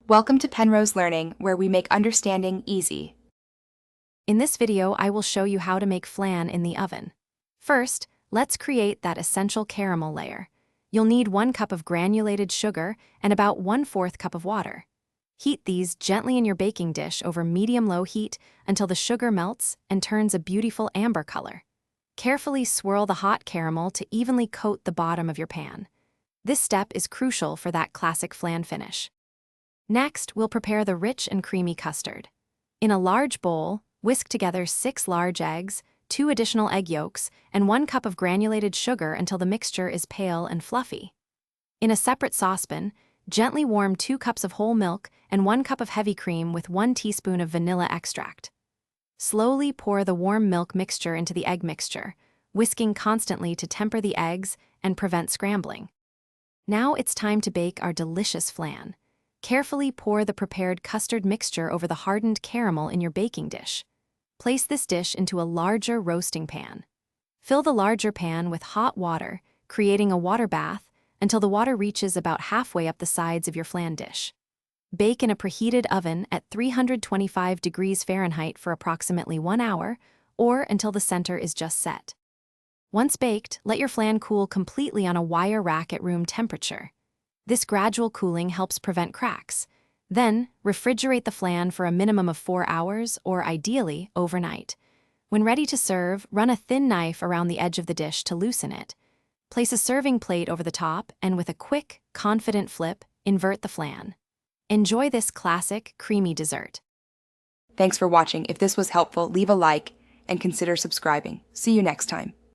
Welcome to Penrose Learning, where we make understanding easy. In this video, I will show you how to make flan in the oven. First, let's create that essential caramel layer. You'll need 1 cup of granulated sugar and about 1/4 cup of water. Heat these gently in your baking dish over medium-low heat until the sugar melts and turns a beautiful amber color. Carefully swirl the hot caramel to evenly coat the bottom of your pan. This step is crucial for that classic flan finish. Next, we'll prepare the rich and creamy custard. In a large bowl, whisk together 6 large eggs, 2 additional egg yolks, and 1 cup of granulated sugar until the mixture is pale and fluffy. In a separate saucepan, gently warm 2 cups of whole milk and 1 cup of heavy cream with 1 teaspoon of vanilla extract. Slowly pour the warm milk mixture into the egg mixture, whisking constantly to temper the eggs and prevent scrambling. Now it's time to bake our delicious flan. Carefully pour the prepared custard mixture over the hardened caramel in your baking dish. Place this dish into a larger roasting pan. Fill the larger pan with hot water, creating a water bath until the water reaches about halfway up the sides of your flan dish. Bake in a preheated oven at 325 degrees Fahrenheit for approximately 1 hour, or until the center is just set. Once baked, let your flan cool completely on a wire rack at room temperature. This gradual cooling helps prevent cracks. Then, refrigerate the flan for a minimum of 4 hours, or ideally, overnight. When ready to serve, run a thin knife around the edge of the dish to loosen it. Place a serving plate over the top, and with a quick, confident flip, invert the flan. Enjoy this classic, creamy dessert. Thanks for watching. If this was helpful, leave a like and consider subscribing. See you next time.